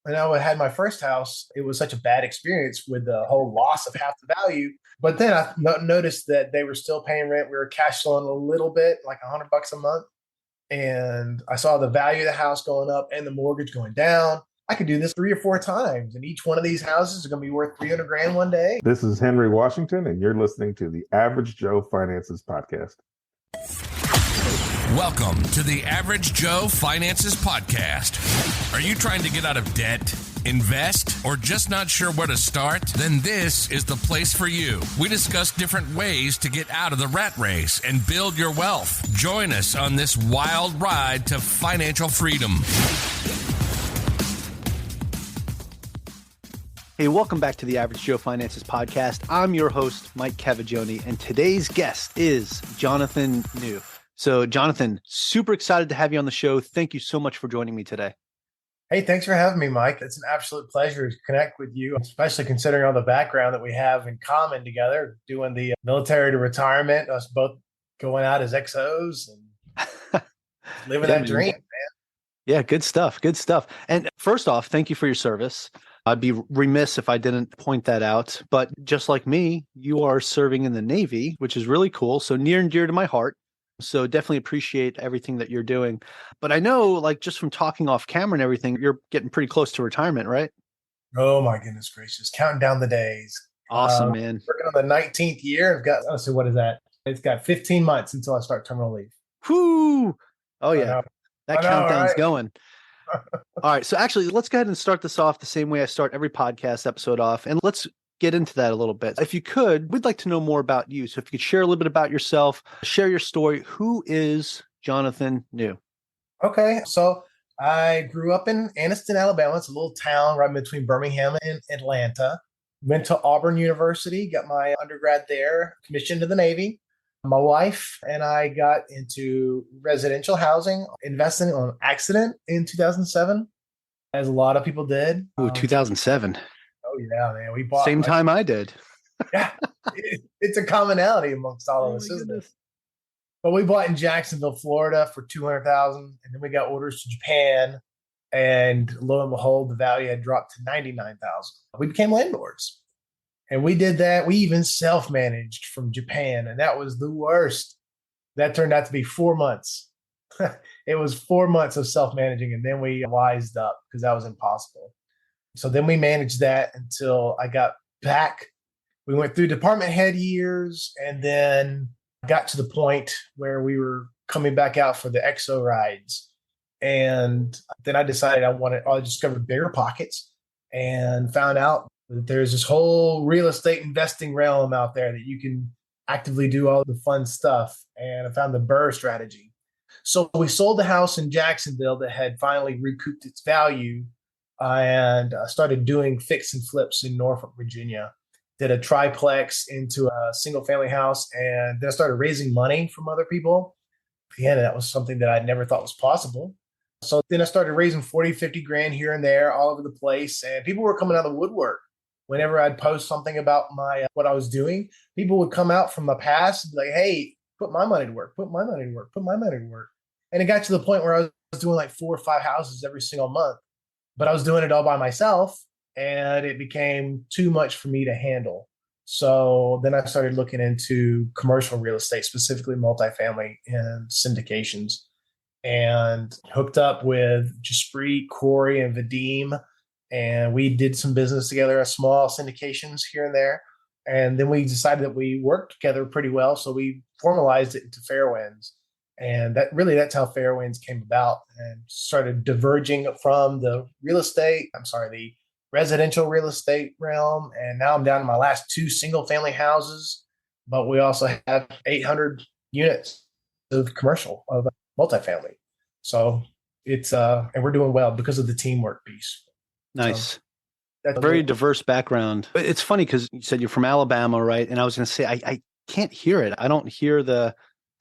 And I had my first house. It was such a bad experience with the whole loss of half the value. But then I noticed that they were still paying rent. We were cash flowing a little bit, like $100 a month. And I saw the value of the house going up and the mortgage going down. I could do this 3 or 4 times, and each one of these houses is going to be worth 300 grand one day. This is Henry Washington, and you're listening to the Average Joe Finances Podcast. Welcome to the Average Joe Finances Podcast. Are you trying to get out of debt, invest, or just not sure where to start? Then this is the place for you. We discuss different ways to get out of the rat race and build your wealth. Join us on this wild ride to financial freedom. Hey, welcome back to the Average Joe Finances Podcast. I'm your host, Mike Cavaggioni, and today's guest is Jonathan New. So, Jonathan, super excited to have you on the show. Thank you so much for joining me today. Hey, thanks for having me, Mike. It's an absolute pleasure to connect with you, especially considering all the background that we have in common together, doing the military to retirement, us both going out as XOs and living that dream, man. Yeah, good stuff. Good stuff. And first off, thank you for your service. I'd be remiss if I didn't point that out. But just like me, you are serving in the Navy, which is really cool. So near and dear to my heart. So definitely appreciate everything that you're doing. But I know, like, just from talking off camera and everything, you're getting pretty close to retirement, right? Oh, my goodness gracious. Counting down the days. Awesome, man. Working on the 19th year. I've got, let's see, what is that? It's got 15 months until I start terminal leave. Whoo! Oh, yeah. That countdown's right? going. All right. So actually, let's go ahead and start this off the same way I start every podcast episode off. And let's get into that a little bit. If you could, we'd like to know more about you. So if you could share a little bit about yourself, share your story. Who is Jonathan New? Okay. So I grew up in Anniston, Alabama. It's a little town right between Birmingham and Atlanta. Went to Auburn University, got my undergrad there, commissioned to the Navy. My wife and I got into residential housing, investing on accident in 2007, as a lot of people did. Ooh, 2007. Oh, yeah, man. We bought same time I did. Yeah, it's a commonality amongst all of us, isn't it? But we bought in Jacksonville, Florida for $200,000, and then we got orders to Japan, and lo and behold, the value had dropped to $99,000. We became landlords, and we did that. We even self-managed from Japan, and that was the worst. That turned out to be 4 months. It was 4 months of self-managing, and then we wised up because that was impossible. So then we managed that until I got back. We went through department head years, and then got to the point where we were coming back out for the XO rides. And then I decided I discovered bigger pockets and found out that there's this whole real estate investing realm out there that you can actively do all the fun stuff. And I found the BRRRR strategy. So we sold the house in Jacksonville that had finally recouped its value, and started doing fix and flips in Norfolk, Virginia. Did a triplex into a single family house, and then I started raising money from other people. Again, that was something that I never thought was possible. So then I started raising 40, 50 grand here and there all over the place, and people were coming out of the woodwork. Whenever I'd post something about what I was doing, people would come out from my past and be like, hey, put my money to work, put my money to work, put my money to work. And it got to the point where I was doing like 4 or 5 houses every single month, but I was doing it all by myself, and it became too much for me to handle. So then I started looking into commercial real estate, specifically multifamily and syndications, and hooked up with Jaspreet, Corey, and Vadim. And we did some business together, small syndications here and there. And then we decided that we worked together pretty well. So we formalized it into Fairwinds. And that's how Fairwinds came about, and started diverging from the residential real estate realm. And now I'm down to my last 2 single family houses, but we also have 800 units of commercial, of multifamily. So it's, and we're doing well because of the teamwork piece. Nice. So that's a very diverse background. But it's funny because you said you're from Alabama, right? And I was going to say, I can't hear it. I don't hear that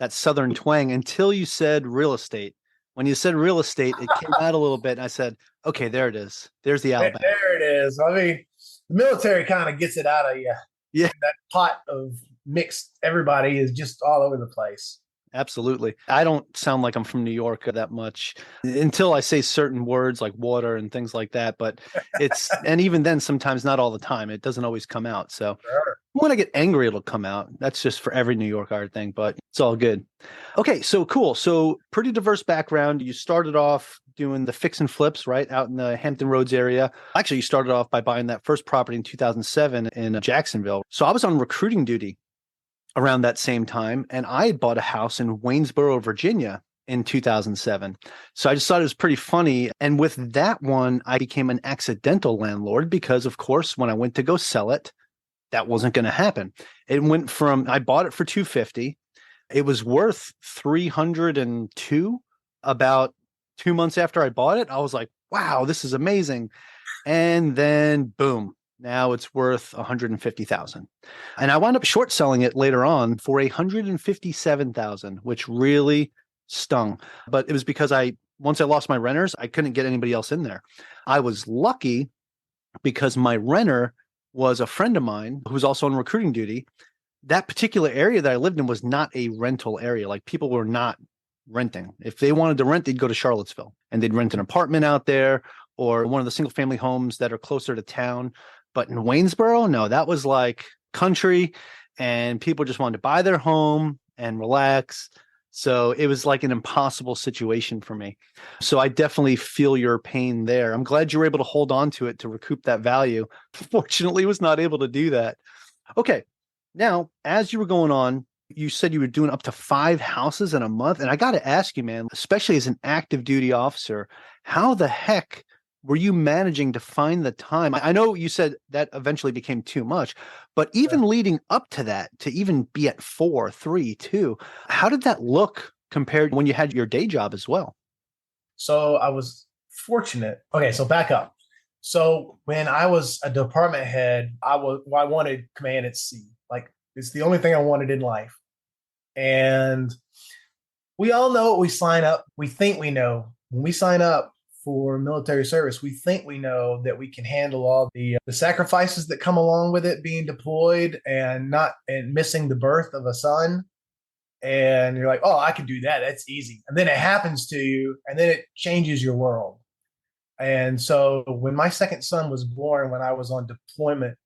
Southern twang until you said real estate. When you said real estate, it came out a little bit, and I said, okay, there it is. There's the Alabama. There it is. I mean, the military kind of gets it out of you. Yeah. That pot of mixed everybody is just all over the place. Absolutely. I don't sound like I'm from New York that much until I say certain words like water and things like that. But and even then, sometimes not all the time. It doesn't always come out. So Sure. when I get angry, it'll come out. That's just for every New Yorker, I think, but it's all good. Okay. So cool. So pretty diverse background. You started off doing the fix and flips, right? Out in the Hampton Roads area. Actually, you started off by buying that first property in 2007 in Jacksonville. So I was on recruiting duty around that same time. And I had bought a house in Waynesboro, Virginia in 2007. So I just thought it was pretty funny. And with that one, I became an accidental landlord because, of course, when I went to go sell it, that wasn't going to happen. It went from, I bought it for $250. It was worth $302 about 2 months after I bought it. I was like, wow, this is amazing. And then boom. Now it's worth $150,000. And I wound up short selling it later on for $157,000, which really stung. But it was because once I lost my renters, I couldn't get anybody else in there. I was lucky because my renter was a friend of mine who was also on recruiting duty. That particular area that I lived in was not a rental area. Like people were not renting. If they wanted to rent, they'd go to Charlottesville and they'd rent an apartment out there or one of the single family homes that are closer to town. But in Waynesboro, no, that was like country and people just wanted to buy their home and relax. So it was like an impossible situation for me. So I definitely feel your pain there. I'm glad you were able to hold on to it to recoup that value. Fortunately, was not able to do that. Okay. Now, as you were going on, you said you were doing up to 5 houses in a month. And I got to ask you, man, especially as an active duty officer, how the heck were you managing to find the time? I know you said that eventually became too much, but even leading up to that, to even be at 4, 3, 2, how did that look compared to when you had your day job as well? So I was fortunate. Okay, so back up. So when I was a department head, I wanted command at sea. Like it's the only thing I wanted in life. And we all know what we sign up. We think we know when we sign up for military service. We think we know that we can handle all the sacrifices that come along with it being deployed and missing the birth of a son. And you're like, oh, I can do that. That's easy. And then it happens to you, and then it changes your world. And so when my second son was born, when I was on deployment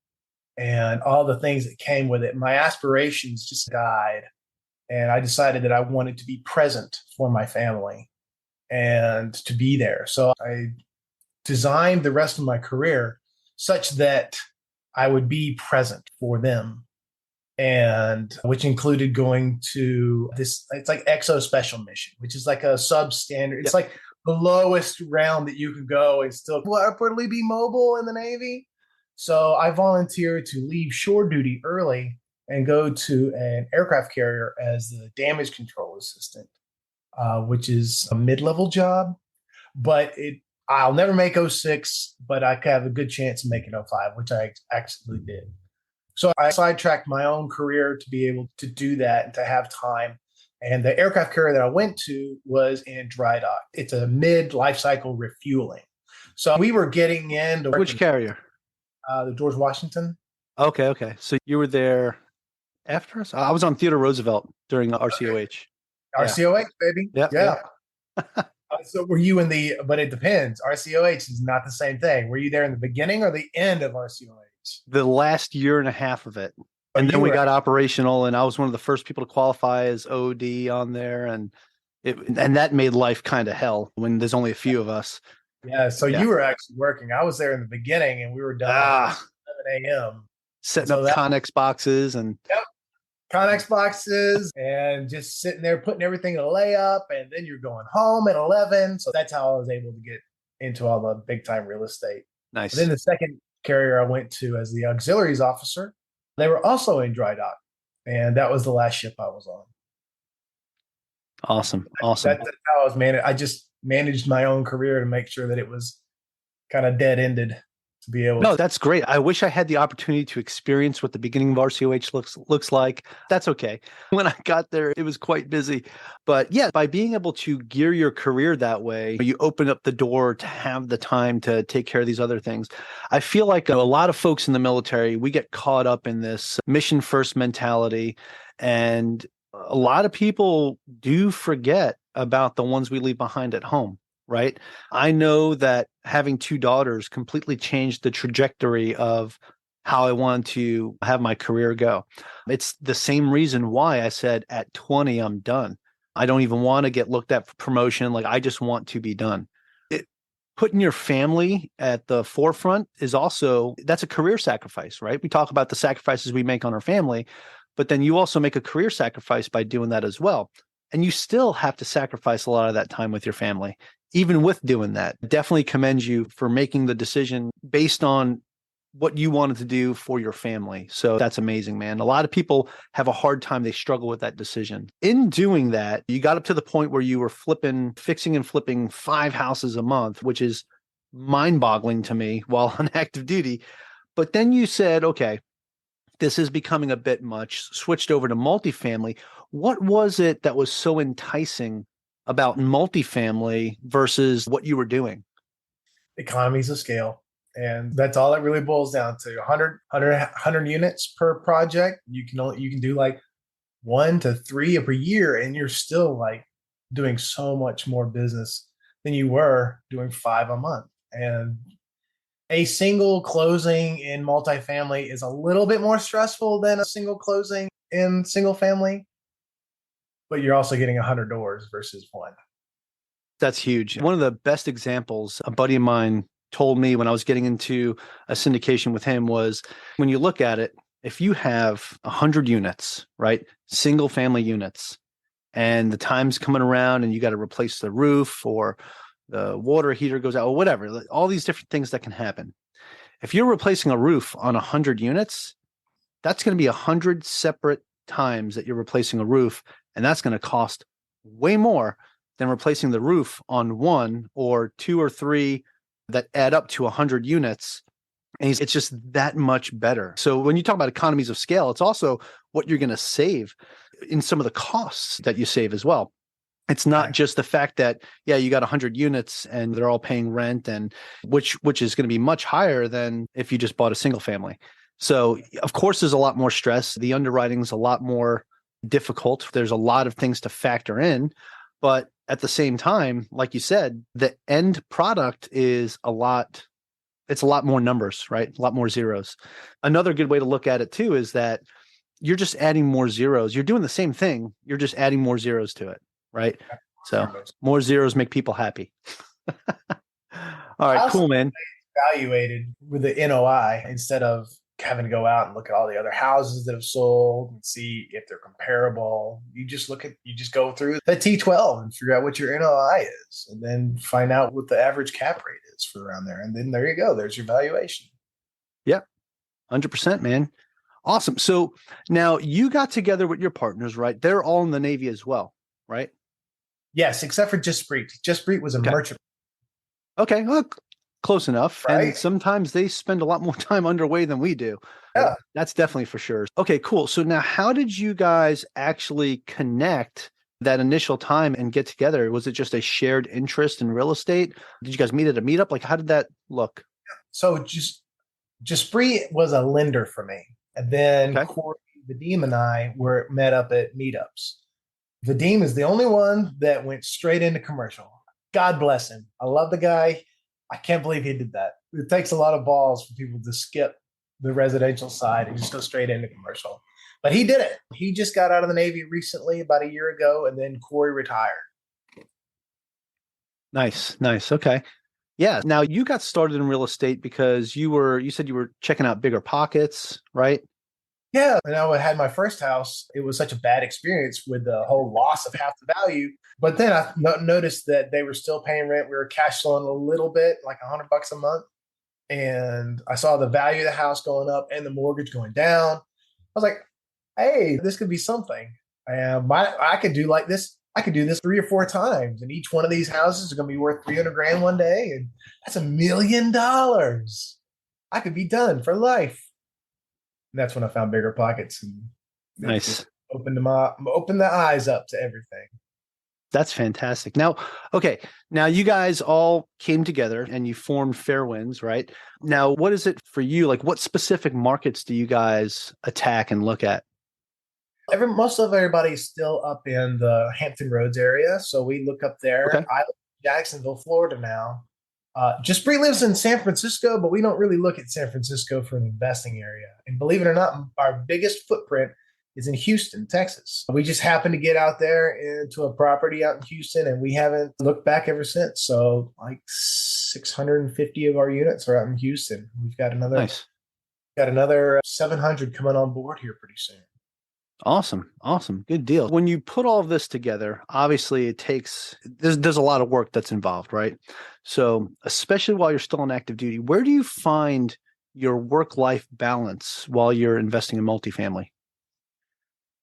and all the things that came with it, my aspirations just died. And I decided that I wanted to be present for my family and to be there. So I designed the rest of my career such that I would be present for them. And which included going to it's like EXO Special Mission, which is like a substandard. It's like the lowest round that you can go and still upwardly be mobile in the Navy. So I volunteered to leave shore duty early and go to an aircraft carrier as the damage control assistant, which is a mid-level job. But I'll never make 06, but I have a good chance of making 05, which I actually did. So I sidetracked my own career to be able to do that and to have time. And the aircraft carrier that I went to was in dry dock. It's a mid-life cycle refueling. So we were getting into which carrier? The George Washington. Okay. So you were there after us? I was on Theodore Roosevelt during the RCOH. RCOH, baby. Yeah. So were you but it depends. RCOH is not the same thing. Were you there in the beginning or the end of RCOH? The last year and a half of it. And then we got operational, and I was one of the first people to qualify as OD on there. And that made life kind of hell when there's only a few of us. Yeah. So you were actually working. I was there in the beginning, and we were done at 7 a.m. Setting up Connex boxes and Connex boxes and just sitting there putting everything in a layup, and then you're going home at 11. So that's how I was able to get into all the big time real estate. Nice. And then the second carrier I went to as the auxiliaries officer, they were also in dry dock, and that was the last ship I was on. Awesome. That's how I was managed. I just managed my own career to make sure that it was kind of dead ended. To be able No, that's great. I wish I had the opportunity to experience what the beginning of RCOH looks like. That's okay. When I got there, it was quite busy. But yeah, by being able to gear your career that way, you open up the door to have the time to take care of these other things. I feel like a lot of folks in the military, we get caught up in this mission first mentality. And a lot of people do forget about the ones we leave behind at home, right? I know that having two daughters completely changed the trajectory of how I want to have my career go. It's the same reason why I said at 20, I'm done. I don't even want to get looked at for promotion. Like, I just want to be done. Putting your family at the forefront is also, that's a career sacrifice, right? We talk about the sacrifices we make on our family, but then you also make a career sacrifice by doing that as well. And you still have to sacrifice a lot of that time with your family, even with doing that. Definitely commend you for making the decision based on what you wanted to do for your family. So that's amazing, man. A lot of people have a hard time. They struggle with that decision. In doing that, you got up to the point where you were fixing and flipping 5 houses a month, which is mind-boggling to me while on active duty. But then you said, okay, this is becoming a bit much, switched over to multifamily. What was it that was so enticing about multifamily versus what you were doing? Economies of scale. And that's all it really boils down to. 100 units per project. You can do like 1 to 3 per year, and you're still like doing so much more business than you were doing 5 a month. And a single closing in multifamily is a little bit more stressful than a single closing in single family, but you're also getting 100 doors versus 1. That's huge. One of the best examples a buddy of mine told me when I was getting into a syndication with him was, when you look at it, if you have 100 units, right, single family units, and the time's coming around and you got to replace the roof or the water heater goes out or whatever, all these different things that can happen. If you're replacing a roof on 100 units, that's going to be 100 separate times that you're replacing a roof, and that's going to cost way more than replacing the roof on 1 or 2 or 3 that add up to 100 units. And it's just that much better. So when you talk about economies of scale, it's also what you're going to save in some of the costs that you save as well. It's not just the fact that, yeah, you got 100 units and they're all paying rent, and which is going to be much higher than if you just bought a single family. So of course, there's a lot more stress. The underwriting is a lot more difficult. There's a lot of things to factor in, but at the same time, like you said, the end product is it's a lot more numbers, right? A lot more zeros. Another good way to look at it too is that you're just adding more zeros. You're doing the same thing. You're just adding more zeros to it, right? So more zeros make people happy. All right, cool, man. Evaluated with the NOI instead of having to go out and look at all the other houses that have sold and see if they're comparable. You just go through the T12 and figure out what your NOI is, and then find out what the average cap rate is for around there. And then there you go. There's your valuation. Yeah, 100%, man. Awesome. So now you got together with your partners, right? They're all in the Navy as well, right? Yes, except for Jaspreet. Jaspreet was a merchant. Okay, well, close enough. Right? And sometimes they spend a lot more time underway than we do. Yeah. That's definitely for sure. Okay, cool. So now how did you guys actually connect that initial time and get together? Was it just a shared interest in real estate? Did you guys meet at a meetup? Like, how did that look? So Jaspreet was a lender for me. And then Corey, Vadim, and I were met up at meetups. Vadim is the only one that went straight into commercial. God bless him. I love the guy. I can't believe he did that. It takes a lot of balls for people to skip the residential side and just go straight into commercial. But he did it. He just got out of the Navy recently, about a year ago, and then Corey retired. Nice. Okay. Yeah. Now you got started in real estate because you said you were checking out bigger pockets, right? Yeah. And I had my first house. It was such a bad experience with the whole loss of half the value. But then I noticed that they were still paying rent. We were cash flowing a little bit, like $100 a month. And I saw the value of the house going up and the mortgage going down. I was like, hey, this could be something. And I could do like this. I could do this 3 or 4 times. And each one of these houses is going to be worth $300,000 one day. And that's $1 million. I could be done for life. And that's when I found bigger pockets. And nice. Opened the eyes up to everything. That's fantastic. Now, okay. Now you guys all came together and you formed Fairwinds, right? Now, what is it for you? Like, what specific markets do you guys attack and look at? Most of everybody's still up in the Hampton Roads area, so we look up there. Okay. I live in Jacksonville, Florida now. Jaspreet lives in San Francisco, but we don't really look at San Francisco for an investing area. And believe it or not, our biggest footprint is in Houston, Texas. We just happened to get out there into a property out in Houston, and we haven't looked back ever since. So like 650 of our units are out in Houston. We've got another 700 coming on board here pretty soon. Awesome. Good deal. When you put all of this together, obviously there's a lot of work that's involved, right? So especially while you're still on active duty, where do you find your work-life balance while you're investing in multifamily?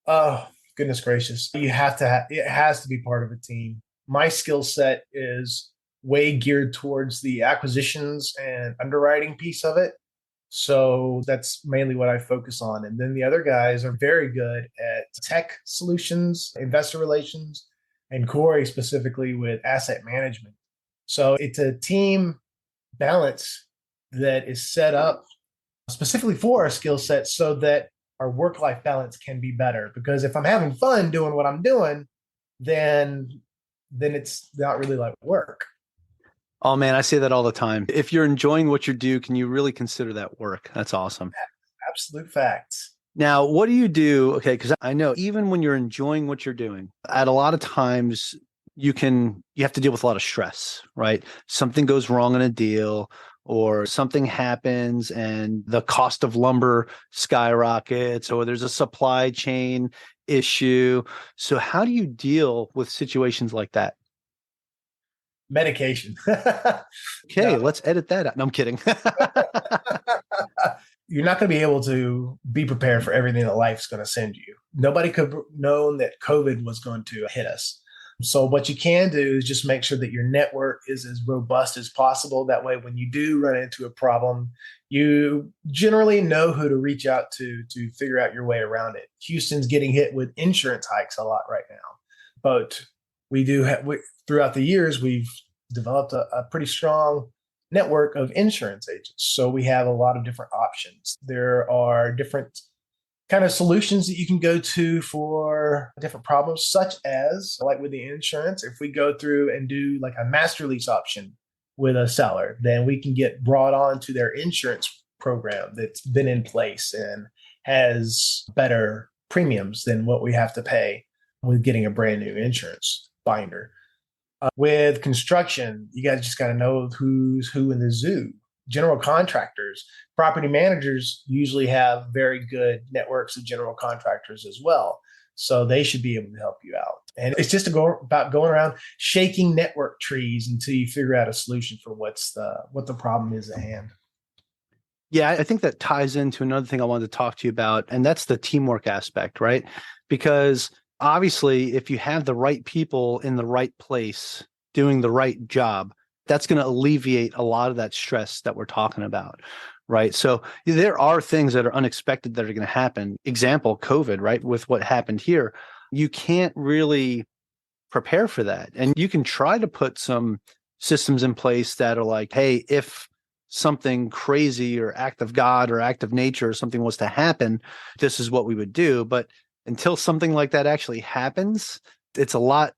Oh, goodness gracious. It has to be part of a team. My skill set is way geared towards the acquisitions and underwriting piece of it. So that's mainly what I focus on. And then the other guys are very good at tech solutions, investor relations, and Corey specifically with asset management. So it's a team balance that is set up specifically for our skill set so that our work-life balance can be better. Because if I'm having fun doing what I'm doing, then it's not really like work. Oh man, I say that all the time. If you're enjoying what you do, can you really consider that work? That's awesome. Absolute facts. Now, what do you do? Okay, because I know even when you're enjoying what you're doing, at a lot of times you have to deal with a lot of stress, right? Something goes wrong in a deal or something happens and the cost of lumber skyrockets or there's a supply chain issue. So how do you deal with situations like that? Medication. Okay, let's edit that out. No, I'm kidding. You're not going to be able to be prepared for everything that life's going to send you. Nobody could have known that COVID was going to hit us. So what you can do is just make sure that your network is as robust as possible. That way, when you do run into a problem, you generally know who to reach out to figure out your way around it. Houston's getting hit with insurance hikes a lot right now, but throughout the years, we've developed a pretty strong network of insurance agents. So we have a lot of different options. There are different kind of solutions that you can go to for different problems, such as like with the insurance, if we go through and do like a master lease option with a seller, then we can get brought on to their insurance program that's been in place and has better premiums than what we have to pay with getting a brand new insurance binder. With construction, you guys just got to know who's who in the zoo. General contractors, property managers usually have very good networks of general contractors as well. So they should be able to help you out. And it's just about going around shaking network trees until you figure out a solution for what the problem is at hand. Yeah, I think that ties into another thing I wanted to talk to you about, and that's the teamwork aspect, right? Because obviously, if you have the right people in the right place doing the right job, that's going to alleviate a lot of that stress that we're talking about, right? So there are things that are unexpected that are going to happen. Example, COVID, right? With what happened here, you can't really prepare for that. And you can try to put some systems in place that are like, hey, if something crazy or act of God or act of nature or something was to happen, this is what we would do. But until something like that actually happens, it's a lot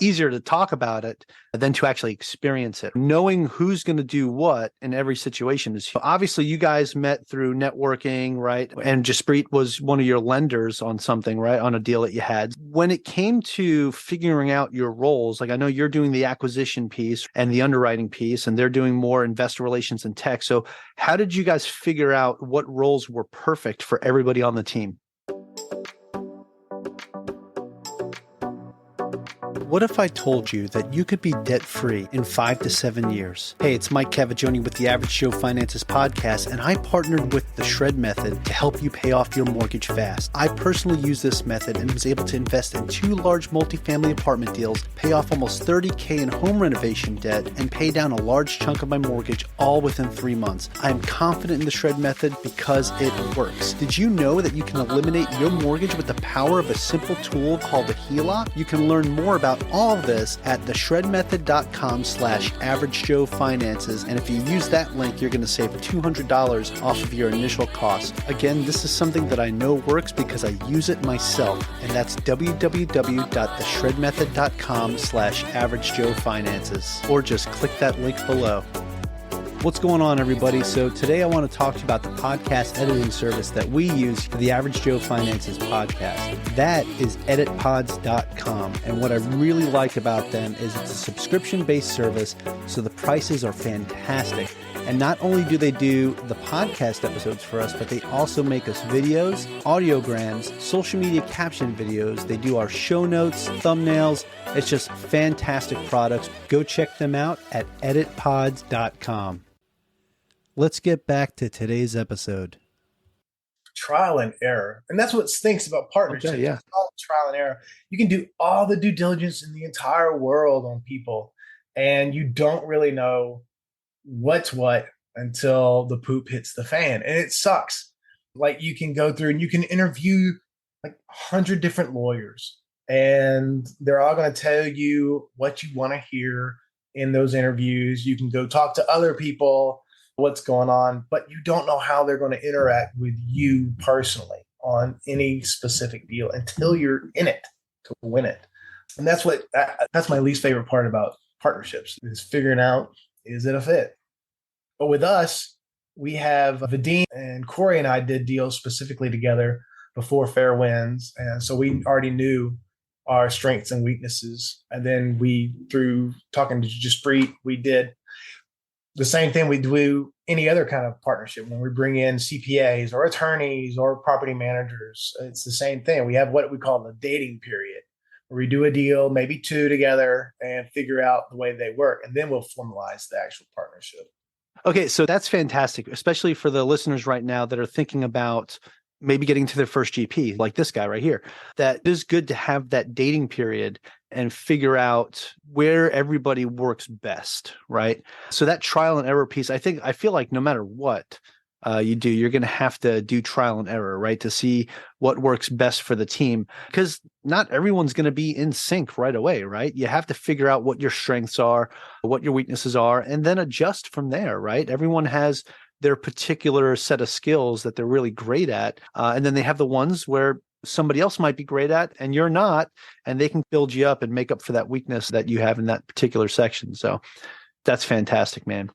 easier to talk about it than to actually experience it. Knowing who's going to do what in every situation is obviously you guys met through networking, right? And Jaspreet was one of your lenders on something, right? On a deal that you had. When it came to figuring out your roles, like I know you're doing the acquisition piece and the underwriting piece, and they're doing more investor relations and tech. So how did you guys figure out what roles were perfect for everybody on the team? What if I told you that you could be debt-free in 5 to 7 years? Hey, it's Mike Cavaggioni with the Average Joe Finances podcast, and I partnered with the Shred Method to help you pay off your mortgage fast. I personally used this method and was able to invest in 2 large multifamily apartment deals, pay off almost $30,000 in home renovation debt, and pay down a large chunk of my mortgage, all within 3 months. I'm confident in the Shred method because it works. Did you know that you can eliminate your mortgage with the power of a simple tool called the HELOC? You can learn more about all of this at theshredmethod.com/averagejoefinances. And if you use that link, you're going to save $200 off of your initial cost. Again, this is something that I know works because I use it myself. And that's www.theshredmethod.com/averagejoefinances. Or just click that link below. What's going on, everybody? So today I want to talk to you about the podcast editing service that we use for the Average Joe Finances podcast. That is editpods.com. And what I really like about them is it's a subscription-based service, so the prices are fantastic. And not only do they do the podcast episodes for us, but they also make us videos, audiograms, social media caption videos. They do our show notes, thumbnails. It's just fantastic products. Go check them out at editpods.com. Let's get back to today's episode. Trial and error. And that's what stinks about partnerships. Okay, yeah. It's all trial and error. You can do all the due diligence in the entire world on people, and you don't really know what's what until the poop hits the fan. And it sucks. Like, you can go through and you can interview like 100 different lawyers, and they're all going to tell you what you want to hear in those interviews. You can go talk to other people, what's going on, but you don't know how they're going to interact with you personally on any specific deal until you're in it to win it. And that's my least favorite part about partnerships, is figuring out, is it a fit? But with us, we have Vadim and Corey and I did deals specifically together before Fair Winds. And so we already knew our strengths and weaknesses. And then through talking to Jaspreet, we did the same thing we do any other kind of partnership. When we bring in CPAs or attorneys or property managers, it's the same thing. We have what we call the dating period, where we do a deal, maybe two together, and figure out the way they work. And then we'll formalize the actual partnership. Okay, so that's fantastic, especially for the listeners right now that are thinking about maybe getting to their first GP, like this guy right here. That is good to have that dating period and figure out where everybody works best, right? So that trial and error piece, I feel like no matter what you do, you're going to have to do trial and error, right? To see what works best for the team, because not everyone's going to be in sync right away, right? You have to figure out what your strengths are, what your weaknesses are, and then adjust from there, right? Everyone has their particular set of skills that they're really great at. And then they have the ones where somebody else might be great at and you're not, and they can build you up and make up for that weakness that you have in that particular section. So that's fantastic, man.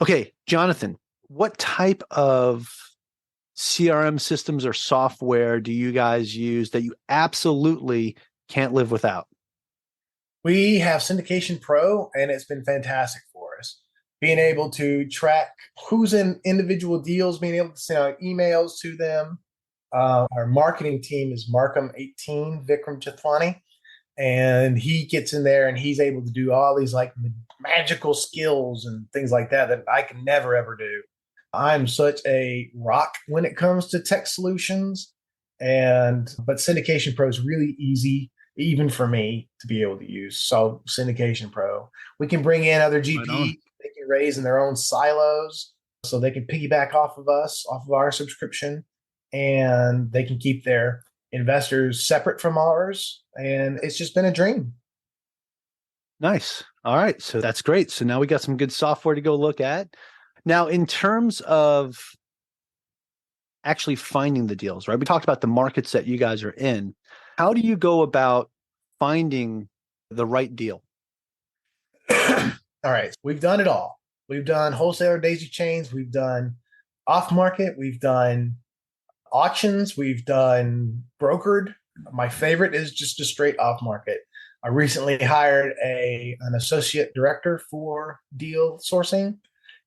Okay, Jonathan, what type of CRM systems or software do you guys use that you absolutely can't live without? We have Syndication Pro, and it's been fantastic for us. Being able to track who's in individual deals, being able to send out emails to them. Our marketing team is Markham18, Vikram Chathwani, and he gets in there and he's able to do all these like magical skills and things like that I can never, ever do. I'm such a rock when it comes to tech solutions, but Syndication Pro is really easy, even for me, to be able to use. So Syndication Pro, we can bring in other GPs. They can raise in their own silos, so they can piggyback off of us, off of our subscription, and they can keep their investors separate from ours. And it's just been a dream. Nice. All right. So that's great. So now we got some good software to go look at. Now, in terms of actually finding the deals, right? We talked about the markets that you guys are in. How do you go about finding the right deal? All right. We've done it all. We've done wholesaler daisy chains. We've done off market. We've done auctions. We've done brokered. My favorite is just a straight off market. I recently hired an associate director for deal sourcing.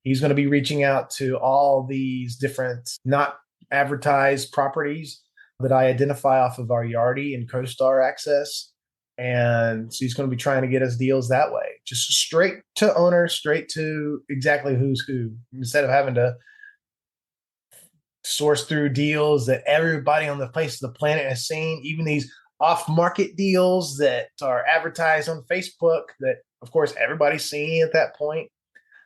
He's going to be reaching out to all these different not advertised properties that I identify off of our Yardi and CoStar access. And so he's going to be trying to get us deals that way, just straight to owner, straight to exactly who's who, instead of having to source through deals that everybody on the face of the planet has seen, even these off-market deals that are advertised on Facebook that, of course, everybody's seeing at that point.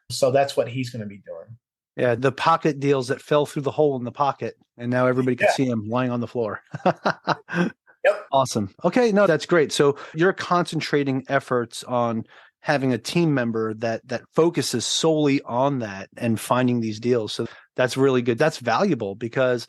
So that's what he's going to be doing. Yeah, the pocket deals that fell through the hole in the pocket, and now everybody can see him lying on the floor. Yep. Awesome. Okay, no, that's great. So you're concentrating efforts on having a team member that focuses solely on that and finding these deals. So that's really good. That's valuable because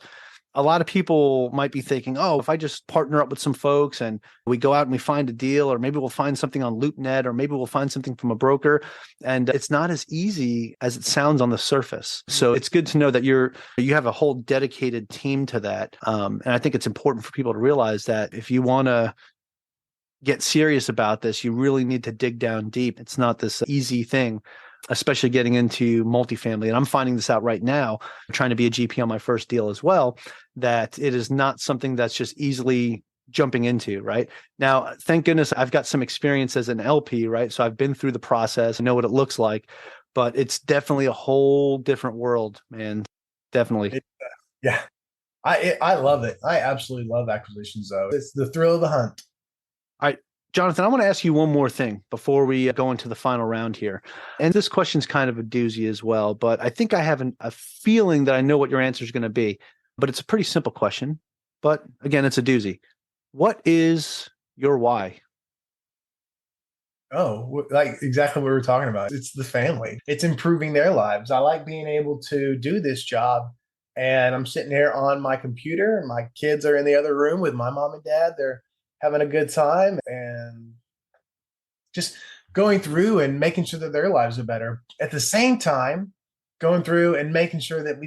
a lot of people might be thinking, oh, if I just partner up with some folks and we go out and we find a deal, or maybe we'll find something on LoopNet, or maybe we'll find something from a broker. And it's not as easy as it sounds on the surface. So it's good to know that you have a whole dedicated team to that. And I think it's important for people to realize that if you want to get serious about this, you really need to dig down deep. It's not this easy thing, especially getting into multifamily. And I'm finding this out right now, trying to be a GP on my first deal as well, that it is not something that's just easily jumping into, right? Now, thank goodness I've got some experience as an LP, right? So I've been through the process, I know what it looks like, but it's definitely a whole different world, man. Definitely. Yeah. I love it. I absolutely love acquisitions, though. It's the thrill of the hunt. All right, Jonathan, I want to ask you one more thing before we go into the final round here. And this question's kind of a doozy as well, but I think I have a feeling that I know what your answer is going to be. But it's a pretty simple question. But again, it's a doozy. What is your why? Oh, like exactly what we were talking about. It's the family. It's improving their lives. I like being able to do this job. And I'm sitting here on my computer, and my kids are in the other room with my mom and dad. They're having a good time and just going through and making sure that their lives are better. At the same time, going through and making sure that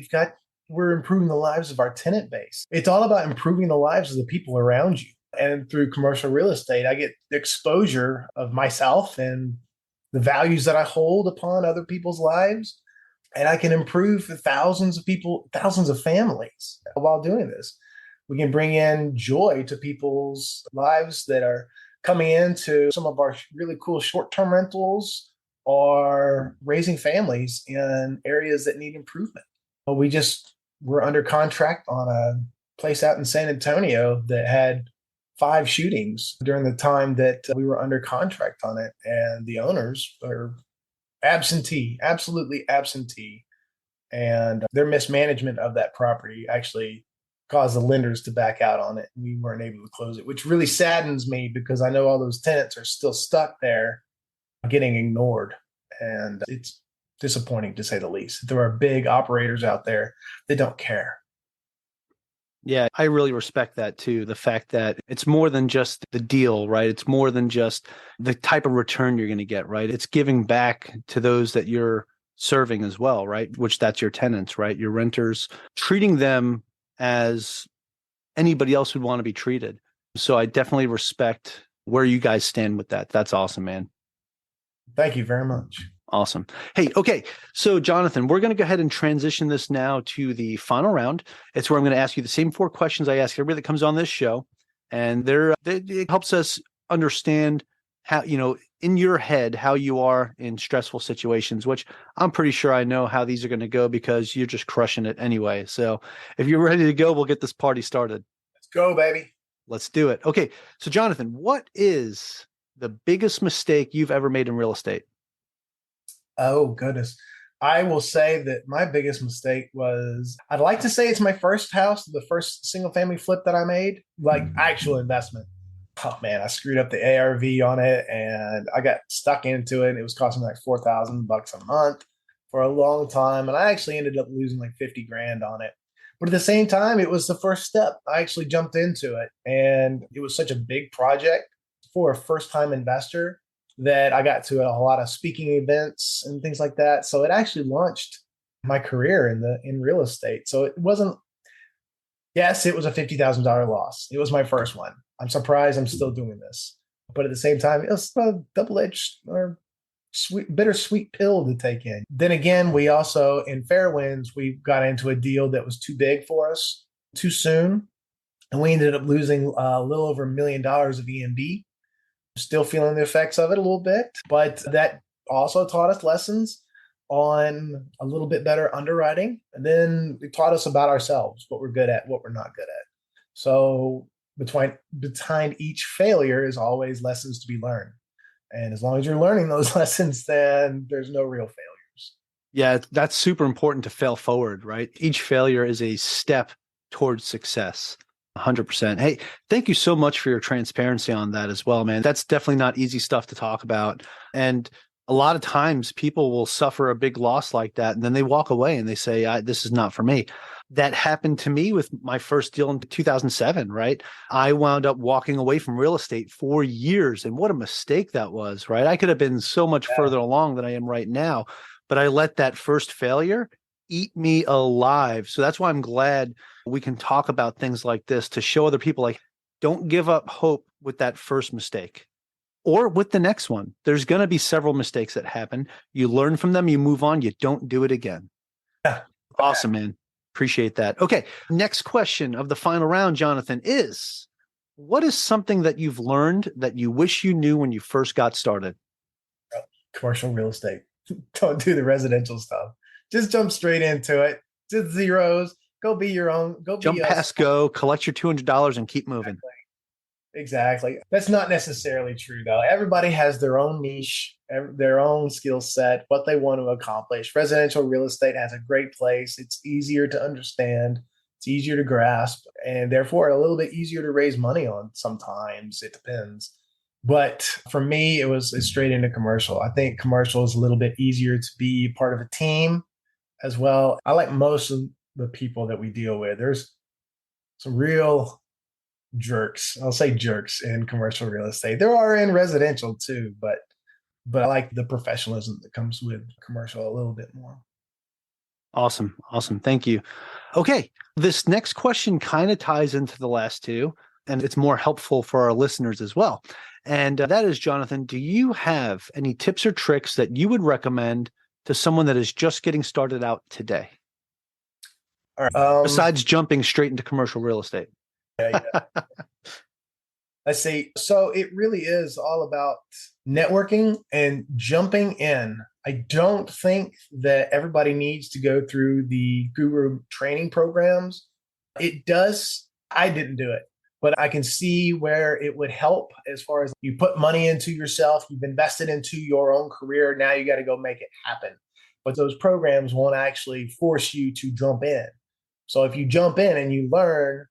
we're improving the lives of our tenant base. It's all about improving the lives of the people around you. And through commercial real estate, I get the exposure of myself and the values that I hold upon other people's lives. And I can improve thousands of people, thousands of families while doing this. We can bring in joy to people's lives that are coming into some of our really cool short-term rentals or raising families in areas that need improvement. We're under contract on a place out in San Antonio that had 5 shootings during the time that we were under contract on it. And the owners are absentee, absolutely absentee. And their mismanagement of that property actually caused the lenders to back out on it. We weren't able to close it, which really saddens me because I know all those tenants are still stuck there getting ignored. And it's disappointing to say the least. There are big operators out there that don't care. Yeah, I really respect that too. The fact that it's more than just the deal, right? It's more than just the type of return you're going to get, right? It's giving back to those that you're serving as well, right? Which that's your tenants, right? Your renters, treating them as anybody else would want to be treated. So I definitely respect where you guys stand with that. That's awesome, man. Thank you very much. Awesome. Hey, okay. So Jonathan, we're going to go ahead and transition this now to the final round. It's where I'm going to ask you the same 4 questions I ask everybody that comes on this show. And it helps us understand how, in your head, how you are in stressful situations, which I'm pretty sure I know how these are going to go because you're just crushing it anyway. So if you're ready to go, we'll get this party started. Let's go, baby. Let's do it. Okay. So Jonathan, what is the biggest mistake you've ever made in real estate? Oh, goodness. I will say that my biggest mistake was, I'd like to say it's my first house, the first single family flip that I made, like actual investment. Oh man, I screwed up the ARV on it and I got stuck into it. And it was costing me like $4,000 a month for a long time. And I actually ended up losing like 50 grand on it. But at the same time, it was the first step. I actually jumped into it and it was such a big project for a first time investor that I got to a lot of speaking events and things like that. So it actually launched my career in real estate. So it wasn't, yes, it was a $50,000 loss. It was my first one. I'm surprised I'm still doing this. But at the same time, it was a double-edged or bittersweet pill to take in. Then again, we also, in Fairwinds, we got into a deal that was too big for us too soon. And we ended up losing a little over $1 million of EMD. Still feeling the effects of it a little bit, but that also taught us lessons on a little bit better underwriting. And then it taught us about ourselves, what we're good at, what we're not good at. So behind each failure is always lessons to be learned. And as long as you're learning those lessons, then there's no real failures. Yeah, that's super important to fail forward, right? Each failure is a step towards success. 100%. Hey, thank you so much for your transparency on that as well, man. That's definitely not easy stuff to talk about. And a lot of times people will suffer a big loss like that, and then they walk away and they say, this is not for me. That happened to me with my first deal in 2007, right? I wound up walking away from real estate for years. And what a mistake that was, right? I could have been so much further along than I am right now, but I let that first failure eat me alive. So that's why I'm glad we can talk about things like this to show other people, like, don't give up hope with that first mistake or with the next one. There's going to be several mistakes that happen. You learn from them, you move on, you don't do it again. Yeah. Awesome, man. Appreciate that. Okay. Next question of the final round, Jonathan, is what is something that you've learned that you wish you knew when you first got started? Commercial real estate. Don't do the residential stuff. Just jump straight into it. Just zeros. Go be your own. Go jump past go, collect your $200 and keep moving. Exactly. That's not necessarily true, though. Everybody has their own niche, their own skill set, what they want to accomplish. Residential real estate has a great place. It's easier to understand. It's easier to grasp, and therefore a little bit easier to raise money on sometimes. It depends. But for me, it's straight into commercial. I think commercial is a little bit easier to be part of a team as well. I like most of the people that we deal with. There's some real jerks. I'll say jerks in commercial real estate. There are in residential too, but I like the professionalism that comes with commercial a little bit more. Awesome. Thank you. Okay. This next question kind of ties into the last two, and it's more helpful for our listeners as well. And that is, Jonathan, do you have any tips or tricks that you would recommend to someone that is just getting started out today? All right. Besides jumping straight into commercial real estate? Yeah. Let's see. So it really is all about networking and jumping in. I don't think that everybody needs to go through the guru training programs. It does. I didn't do it, but I can see where it would help as far as you put money into yourself, you've invested into your own career. Now you got to go make it happen. But those programs won't actually force you to jump in. So if you jump in and you learn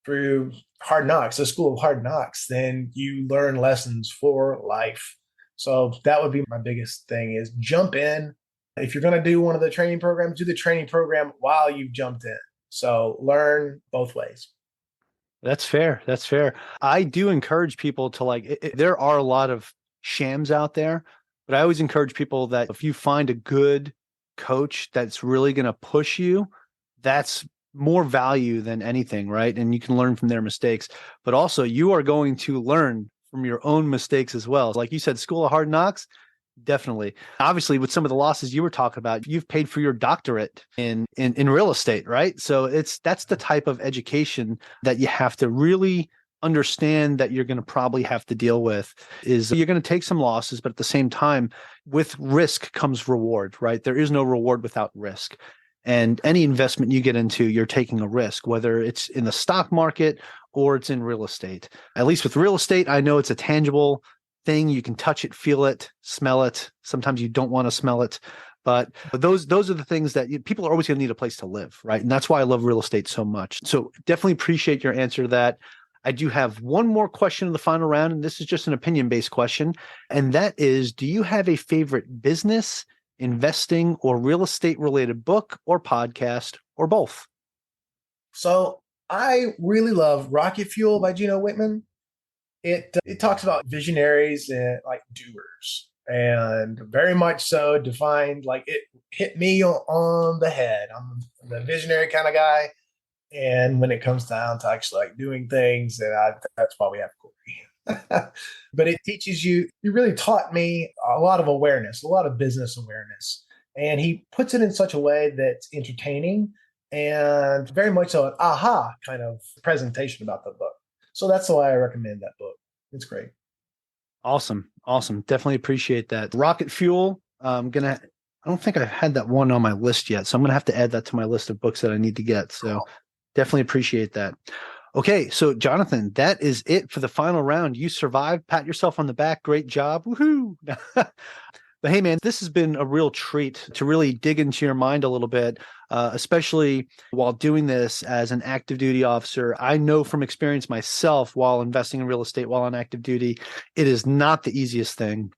through hard knocks, the school of hard knocks, then you learn lessons for life. So that would be my biggest thing is jump in. If you're going to do one of the training programs, do the training program while you've jumped in. So learn both ways. That's fair. I do encourage people to there are a lot of shams out there, but I always encourage people that if you find a good coach that's really going to push you, that's more value than anything, right? And you can learn from their mistakes, but also you are going to learn from your own mistakes as well. Like you said, school of hard knocks, definitely. Obviously, with some of the losses you were talking about, you've paid for your doctorate in real estate, right? So that's the type of education that you have to really understand that you're going to probably have to deal with. Is you're going to take some losses, but at the same time, with risk comes reward, right? There is no reward without risk. And any investment you get into, you're taking a risk, whether it's in the stock market or it's in real estate. At least with real estate, I know it's a tangible thing. You can touch it, feel it, smell it. Sometimes you don't want to smell it. But those are the things that people are always going to need a place to live, right? And that's why I love real estate so much. So definitely appreciate your answer to that. I do have one more question in the final round, and this is just an opinion-based question. And that is, do you have a favorite business, investing, or real estate related book or podcast, or both? So I really love Rocket Fuel by Gino Wickman. It talks about visionaries and like doers, and very much so defined, like it hit me on the head. I'm the visionary kind of guy. And when it comes down to actually like doing things, that's why we have Corey. But it teaches you, he really taught me a lot of awareness, a lot of business awareness. And he puts it in such a way that's entertaining and very much so an aha kind of presentation about the book. So that's why I recommend that book. It's great. Awesome. Definitely appreciate that. Rocket Fuel. I don't think I've had that one on my list yet. So I'm going to have to add that to my list of books that I need to get. So definitely appreciate that. Okay. So Jonathan, that is it for the final round. You survived. Pat yourself on the back. Great job. Woohoo. But hey, man, this has been a real treat to really dig into your mind a little bit, especially while doing this as an active duty officer. I know from experience myself while investing in real estate while on active duty, it is not the easiest thing.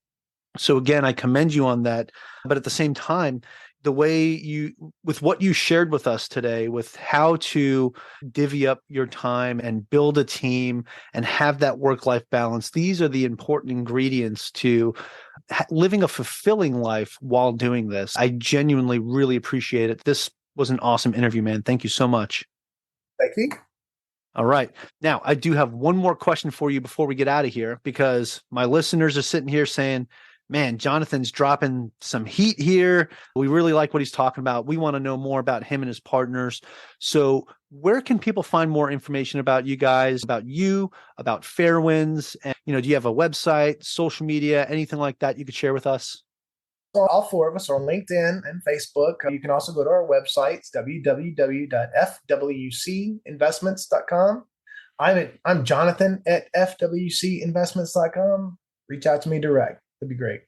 So again, I commend you on that. But at the same time, the way with what you shared with us today, with how to divvy up your time and build a team and have that work-life balance, these are the important ingredients to living a fulfilling life while doing this. I genuinely really appreciate it. This was an awesome interview, man. Thank you so much. Thank you. All right. Now, I do have one more question for you before we get out of here, because my listeners are sitting here saying, man, Jonathan's dropping some heat here. We really like what he's talking about. We want to know more about him and his partners. So where can people find more information about you guys, about you, about Fairwinds? And, do you have a website, social media, anything like that you could share with us? All four of us are on LinkedIn and Facebook. You can also go to our websites, www.fwcinvestments.com. I'm Jonathan at fwcinvestments.com. Reach out to me direct. That'd be great.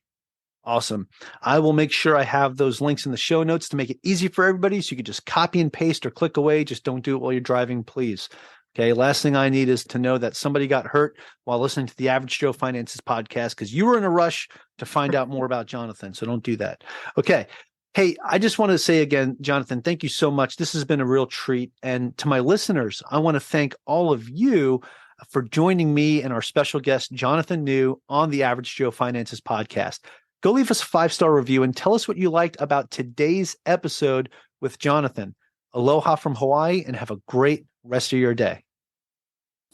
Awesome. I will make sure I have those links in the show notes to make it easy for everybody. So you can just copy and paste or click away. Just don't do it while you're driving, please. Okay. Last thing I need is to know that somebody got hurt while listening to the Average Joe Finances podcast because you were in a rush to find out more about Jonathan. So don't do that. Okay. Hey, I just want to say again, Jonathan, thank you so much. This has been a real treat. And to my listeners, I want to thank all of you for joining me and our special guest, Jonathan New, on the Average Joe Finances podcast. Go leave us a 5-star review and tell us what you liked about today's episode with Jonathan. Aloha from Hawaii and have a great rest of your day.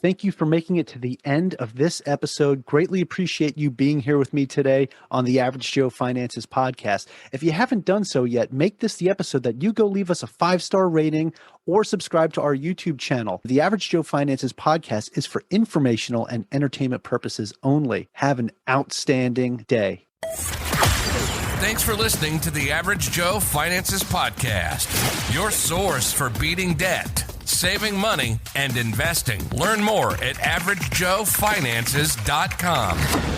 Thank you for making it to the end of this episode. Greatly appreciate you being here with me today on the Average Joe Finances podcast. If you haven't done so yet, make this the episode that you go leave us a 5-star rating or subscribe to our YouTube channel. The Average Joe Finances podcast is for informational and entertainment purposes only. Have an outstanding day. Thanks for listening to the Average Joe Finances podcast, your source for beating debt, saving money, and investing. Learn more at averagejoefinances.com.